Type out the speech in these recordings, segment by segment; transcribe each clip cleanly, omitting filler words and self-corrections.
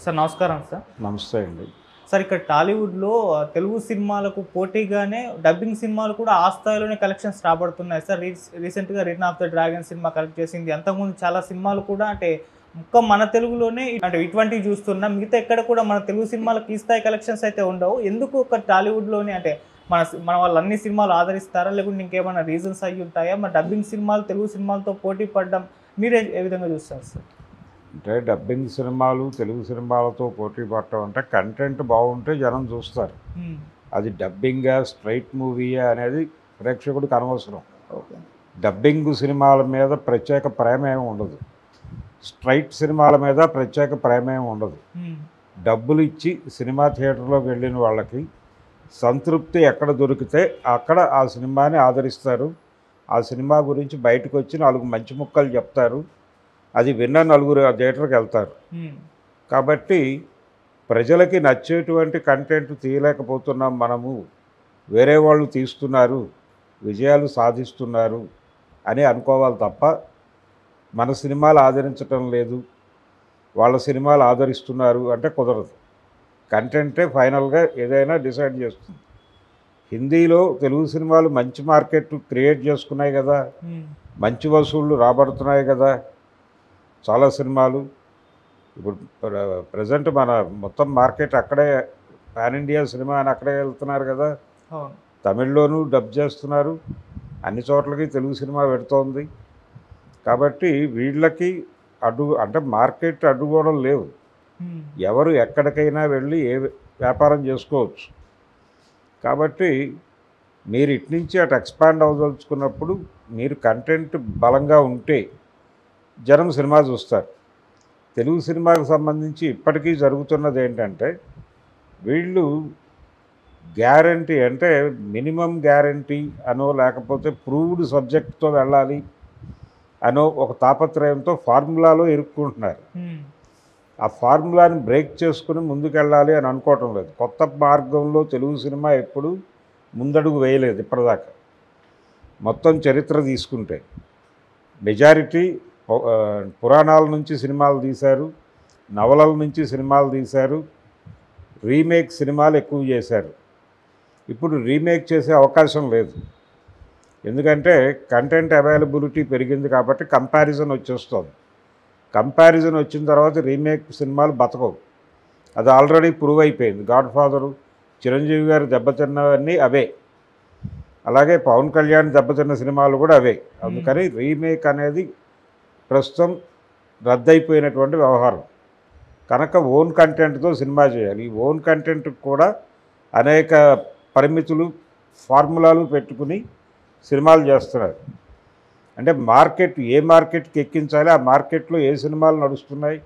Sir నమస్కారం sir. నమస్తే అండి. సార్ ఇక్కడ టాలీవుడ్‌లో తెలుగు సినిమాలకు పోటీగానే డబ్బింగ్ సినిమాలు కూడా ఆ స్థాయిలోనే కలెక్షన్స్ రాబడుతున్నాయి సార్. రీసెంట్‌గా 'return of the dragon' cinema collect చేసింది. అంతకుముందు చాలా సినిమాలు కూడా అంటే ఒక్క మన తెలుగులోనే అంటే ఇటువంటివి చూస్తున్నాం. మిగతా ఎక్కడ కూడా మన తెలుగు సినిమాలకు ఈ స్థాయి కలెక్షన్స్ అయితే ఉండవు. ఎందుకు ఒక టాలీవుడ్‌లోనే అంటే మన వాళ్ళు అన్ని సినిమాలు ఆదరిస్తారా? లేకుంటే ఇంకేమైనా రీజన్స్ అయ్యి ఉంటాయా? మరి డబ్బింగ్ సినిమాలు తెలుగు సినిమాలతో పోటీ పడడం మీరు ఏ విధంగా చూస్తారు సార్? అంటే డబ్బింగ్ సినిమాలు తెలుగు సినిమాలతో పోటీ పడటం అంటే కంటెంట్ బాగుంటే జనం చూస్తారు. అది డబ్బింగా స్ట్రైట్ మూవీయా అనేది ప్రేక్షకుడికి అనవసరం. ఓకే. డబ్బింగ్ సినిమాల మీద ప్రత్యేక ప్రేమ ఏమి ఉండదు, స్ట్రైట్ సినిమాల మీద ప్రత్యేక ప్రేమ ఏమి ఉండదు. డబ్బులు ఇచ్చి సినిమా థియేటర్లోకి వెళ్ళిన వాళ్ళకి సంతృప్తి ఎక్కడ దొరికితే అక్కడ ఆ సినిమాని ఆదరిస్తారు. ఆ సినిమా గురించి బయటకు వచ్చి 4 మంచి ముక్కలు చెప్తారు. అది విన్న నలుగురు ఆ థియేటర్కి వెళ్తారు. కాబట్టి ప్రజలకి నచ్చేటువంటి కంటెంట్ తీయలేకపోతున్నాం మనము, వేరే వాళ్ళు తీస్తున్నారు, విజయాలు సాధిస్తున్నారు అని అనుకోవాలి తప్ప మన సినిమాలు ఆదరించటం లేదు, వాళ్ళ సినిమాలు ఆదరిస్తున్నారు అంటే కుదరదు. కంటెంటే ఫైనల్గా ఏదైనా డిసైడ్ చేస్తుంది. హిందీలో తెలుగు సినిమాలు మంచి మార్కెట్ క్రియేట్ చేసుకున్నాయి కదా, మంచి వసూళ్ళు రాబడుతున్నాయి కదా చాలా సినిమాలు. ఇప్పుడు ప్రజెంట్ మన మొత్తం మార్కెట్ అక్కడే, పాన్ ఇండియా సినిమా అని అక్కడే వెళ్తున్నారు కదా. తమిళ్లోనూ డబ్ చేస్తున్నారు, అన్ని చోట్లకి తెలుగు సినిమా పెడుతోంది. కాబట్టి వీళ్ళకి అంటే మార్కెట్ అడ్డుకోవడం లేవు. ఎవరు ఎక్కడికైనా వెళ్ళి ఏ వ్యాపారం చేసుకోవచ్చు. కాబట్టి మీరు ఇటు నుంచి అటు ఎక్స్పాండ్ అవ్వదలుచుకున్నప్పుడు మీరు కంటెంట్ బలంగా ఉంటే జనం సినిమా చూస్తారు. తెలుగు సినిమాకు సంబంధించి ఇప్పటికీ జరుగుతున్నది ఏంటంటే వీళ్ళు గ్యారంటీ అంటే మినిమం గ్యారంటీ అనో లేకపోతే ప్రూవ్డ్ సబ్జెక్ట్తో వెళ్ళాలి అనో ఒక తాపత్రయంతో ఫార్ములాలో ఇరుక్కుంటున్నారు. ఆ ఫార్ములాని బ్రేక్ చేసుకుని ముందుకెళ్ళాలి అని అనుకోవటం లేదు. కొత్త మార్గంలో తెలుగు సినిమా ఎప్పుడు ముందడుగు వేయలేదు ఇప్పటిదాకా. మొత్తం చరిత్ర తీసుకుంటే మెజారిటీ పురాణాల నుంచి సినిమాలు తీశారు, నవలల నుంచి సినిమాలు తీశారు, రీమేక్ సినిమాలు ఎక్కువ చేశారు. ఇప్పుడు రీమేక్ చేసే అవకాశం లేదు. ఎందుకంటే కంటెంట్ అవైలబిలిటీ పెరిగింది కాబట్టి కంపారిజన్ వచ్చేస్తుంది. కంపారిజన్ వచ్చిన తర్వాత రీమేక్ సినిమాలు బతకవు. అది ఆల్రెడీ ప్రూవ్ అయిపోయింది. గాడ్ ఫాదరు, చిరంజీవి గారు దెబ్బతిన్నవన్నీ అవే, అలాగే పవన్ కళ్యాణ్ దెబ్బతిన్న సినిమాలు కూడా అవే. అందుకని రీమేక్ అనేది ప్రస్తుతం రద్దయిపోయినటువంటి వ్యవహారం. కనుక ఓన్ కంటెంట్తో సినిమా చేయాలి. ఈ ఓన్ కంటెంట్కి కూడా అనేక పరిమితులు, ఫార్ములాలు పెట్టుకుని సినిమాలు చేస్తున్నారు. అంటే మార్కెట్ ఏ మార్కెట్కి ఎక్కించాలి, ఆ మార్కెట్లో ఏ సినిమాలు నడుస్తున్నాయి,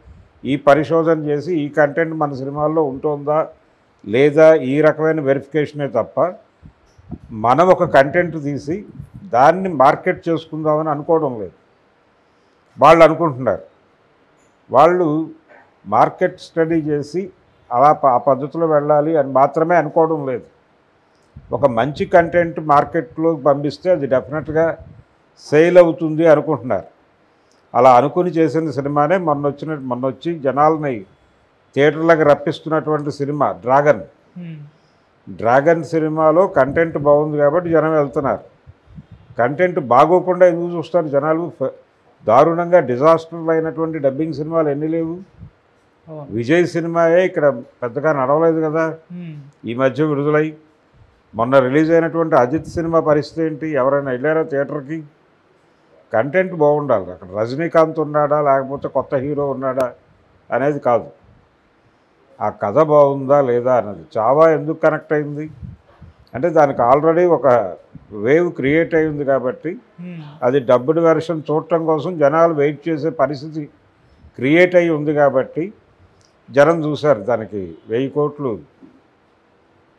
ఈ పరిశోధన చేసి ఈ కంటెంట్ మన సినిమాల్లో ఉంటుందా లేదా ఈ రకమైన వెరిఫికేషనే తప్ప మనం ఒక కంటెంట్ తీసి దాన్ని మార్కెట్ చేసుకుందామని అనుకోవడం లేదు. వాళ్ళు అనుకుంటున్నారు. వాళ్ళు మార్కెట్ స్టడీ చేసి అలా ఆ పద్ధతిలో వెళ్ళాలి అని మాత్రమే అనుకోవడం లేదు. ఒక మంచి కంటెంట్ మార్కెట్లోకి పంపిస్తే అది డెఫినెట్గా సేల్ అవుతుంది అనుకుంటున్నారు. అలా అనుకుని చేసిన సినిమానే మొన్నొచ్చి జనాలని థియేటర్లకు రప్పిస్తున్నటువంటి సినిమా డ్రాగన్ సినిమాలో కంటెంట్ బాగుంది కాబట్టి జనం వెళ్తున్నారు. కంటెంట్ బాగోకుండా ఎందుకు చూస్తారు జనాలు? దారుణంగా డిజాస్టర్ అయినటువంటి డబ్బింగ్ సినిమాలు ఎన్ని లేవు? విజయ్ సినిమాయే ఇక్కడ పెద్దగా నడవలేదు కదా ఈ మధ్య విడుదలై. మొన్న రిలీజ్ అయినటువంటి అజిత్ సినిమా పరిస్థితి ఏంటి? ఎవరైనా వెళ్ళారా థియేటర్కి? కంటెంట్ బాగుండాలి. అక్కడ రజనీకాంత్ ఉన్నాడా లేకపోతే కొత్త హీరో ఉన్నాడా అనేది కాదు, ఆ కథ బాగుందా లేదా అన్నది. చావా ఎందుకు కనెక్ట్ అయింది అంటే దానికి ఆల్రెడీ ఒక వేవ్ క్రియేట్ అయింది కాబట్టి అది డబ్బుడ్ వెర్షన్ చూడటం కోసం జనాలు వెయిట్ చేసే పరిస్థితి క్రియేట్ అయ్యి ఉంది కాబట్టి జనం చూశారు. దానికి 1000 కోట్లు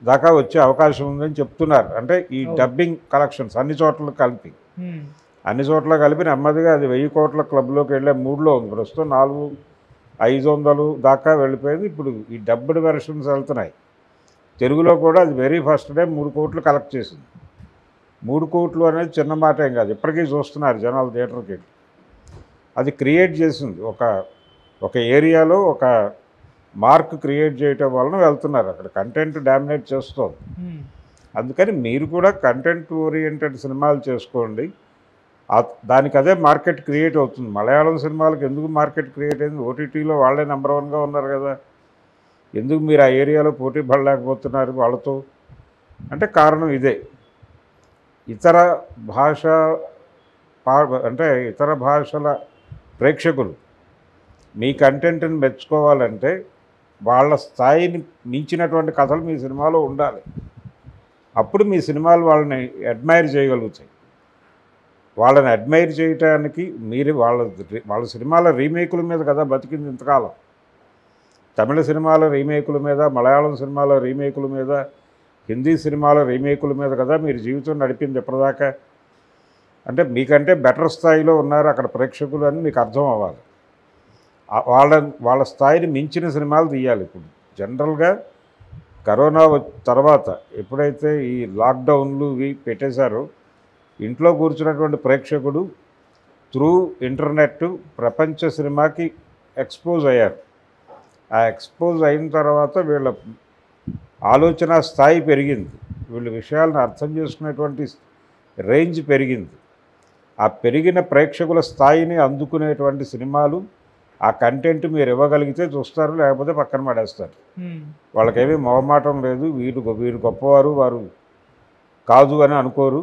దాకా వచ్చే అవకాశం ఉందని చెప్తున్నారు. అంటే ఈ డబ్బింగ్ కలెక్షన్స్ అన్ని చోట్ల కలిపి నెమ్మదిగా అది 1000 కోట్ల క్లబ్లోకి వెళ్ళే మూడ్లో ఉంది. ప్రస్తుతం 400-500 దాకా వెళ్ళిపోయింది. ఇప్పుడు ఈ డబ్బుడ్ వెర్షన్స్ వెళ్తున్నాయి. తెలుగులో కూడా అది వెరీ ఫస్ట్ డే 3 కోట్లు కలెక్ట్ చేసింది. 3 కోట్లు అనేది చిన్న మాట ఏం కాదు. ఇప్పటికీ చూస్తున్నారు జనాలు థియేటర్కి వెళ్ళి. అది క్రియేట్ చేసింది ఒక ఏరియాలో ఒక మార్క్ క్రియేట్ చేయటం వలన వెళ్తున్నారు, అక్కడ కంటెంట్ డామినేట్ చేస్తుంది. అందుకని మీరు కూడా కంటెంట్ ఓరియంటెడ్ సినిమాలు చేసుకోండి, దానికి అదే మార్కెట్ క్రియేట్ అవుతుంది. మలయాళం సినిమాలకు ఎందుకు మార్కెట్ క్రియేట్ అయింది? ఓటీటీలో వాళ్ళే నెంబర్ 1గా ఉన్నారు కదా, ఎందుకు మీరు ఆ ఏరియాలో పోటీ పడలేకపోతున్నారు వాళ్ళతో అంటే కారణం ఇదే. ఇతర భాష అంటే ఇతర భాషల ప్రేక్షకులు మీ కంటెంట్ని మెచ్చుకోవాలంటే వాళ్ళ స్థాయిని మించినటువంటి కథలు మీ సినిమాలో ఉండాలి. అప్పుడు మీ సినిమాలు వాళ్ళని అడ్మైర్ చేయగలుగుతాయి. వాళ్ళని అడ్మైర్ చేయటానికి మీరు వాళ్ళ సినిమాల రీమేకుల మీద కదా బతికింది ఇంతకాలం. తమిళ సినిమాల రీమేకుల మీద, మలయాళం సినిమాల రీమేకుల మీద, హిందీ సినిమాల రీమేకుల మీద కదా మీరు జీవితం నడిపింది ఇప్పటిదాకా. అంటే మీకంటే బెటర్ స్థాయిలో ఉన్నారు అక్కడ ప్రేక్షకులు అని మీకు అర్థం అవ్వాలి. వాళ్ళ స్థాయిని మించిన సినిమాలు తీయాలి. ఇప్పుడు జనరల్గా కరోనా తర్వాత ఎప్పుడైతే ఈ లాక్డౌన్లు ఇవి పెట్టేశారో ఇంట్లో కూర్చున్నటువంటి ప్రేక్షకుడు త్రూ ఇంటర్నెట్ ప్రపంచ సినిమాకి ఎక్స్పోజ్ అయ్యారు. ఆ ఎక్స్పోజ్ అయిన తర్వాత వీళ్ళ ఆలోచన స్థాయి పెరిగింది, వీళ్ళ విషయాలను అర్థం చేసుకునేటువంటి రేంజ్ పెరిగింది. ఆ పెరిగిన ప్రేక్షకుల స్థాయిని అందుకునేటువంటి సినిమాలు, ఆ కంటెంట్ మీరు ఇవ్వగలిగితే చూస్తారు, లేకపోతే పక్కన పడేస్తారు. వాళ్ళకేమీ మొహమాటం లేదు, వీరు గొప్పవారు వారు కాదు అని అనుకోరు.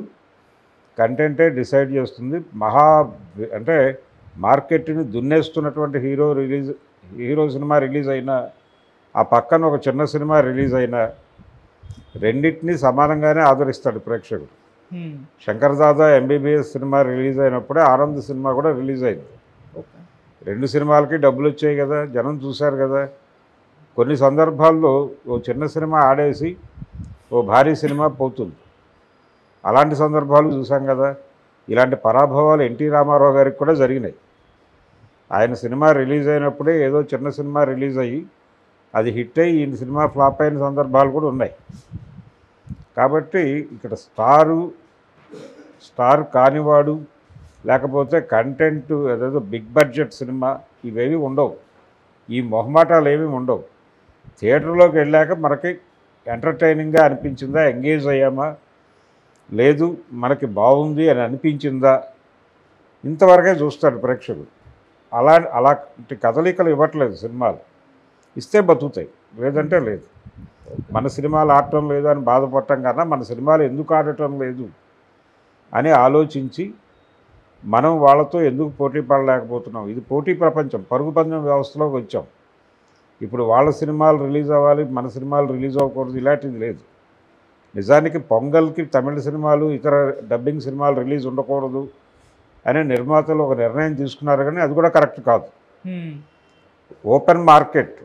కంటెంటే డిసైడ్ చేస్తుంది. అంటే మార్కెట్ని దున్నేస్తున్నటువంటి హీరో సినిమా రిలీజ్ అయినా, ఆ పక్కన ఒక చిన్న సినిమా రిలీజ్ అయినా రెండింటినీ సమానంగానే ఆదరిస్తాడు ప్రేక్షకుడు. శంకర్దాదా ఎంబీబీఎస్ సినిమా రిలీజ్ అయినప్పుడే ఆనంద్ సినిమా కూడా రిలీజ్ అయింది. 2 సినిమాలకి డబ్బులు వచ్చాయి కదా, జనం చూశారు కదా. కొన్ని సందర్భాల్లో ఓ చిన్న సినిమా ఆడేసి ఓ భారీ సినిమా పోతుంది, అలాంటి సందర్భాలు చూసాం కదా. ఇలాంటి పరాభవాలు ఎన్టీ రామారావు గారికి కూడా జరిగినాయి. ఆయన సినిమా రిలీజ్ అయినప్పుడే ఏదో చిన్న సినిమా రిలీజ్ అయ్యి అది హిట్ అయ్యి ఈ సినిమా ఫ్లాప్ అయిన సందర్భాలు కూడా ఉన్నాయి. కాబట్టి ఇక్కడ స్టార్ కానివాడు, లేకపోతే కంటెంట్ ఏదేదో బిగ్ బడ్జెట్ సినిమా ఇవేవి ఉండవు, ఈ మొహమాటాలు ఏమీ ఉండవు. థియేటర్లోకి వెళ్ళాక మనకి ఎంటర్టైనింగ్గా అనిపించిందా, ఎంగేజ్ అయ్యామా, లేదు మనకి బాగుంది అని అనిపించిందా, ఇంతవరకే చూస్తాడు ప్రేక్షకుడు. అలాంటి కదలికలు ఇవ్వట్లేదు సినిమాలు. ఇస్తే బతుకుతాయి, లేదంటే లేదు. మన సినిమాలు ఆడటం లేదు అని బాధపడటం కన్నా మన సినిమాలు ఎందుకు ఆడటం లేదు అని ఆలోచించి మనం వాళ్ళతో ఎందుకు పోటీ పడలేకపోతున్నాం. ఇది పోటీ ప్రపంచం, పరుగు పందెం వ్యవస్థలోకి వచ్చాం. ఇప్పుడు వాళ్ళ సినిమాలు రిలీజ్ అవ్వాలి, మన సినిమాలు రిలీజ్ అవ్వకూడదు, ఇలాంటిది లేదు. నిజానికి పొంగల్కి తమిళ సినిమాలు, ఇతర డబ్బింగ్ సినిమాలు రిలీజ్ ఉండకూడదు అనే నిర్మాతలు ఒక నిర్ణయం తీసుకున్నారు, కానీ అది కూడా కరెక్ట్ కాదు. Open market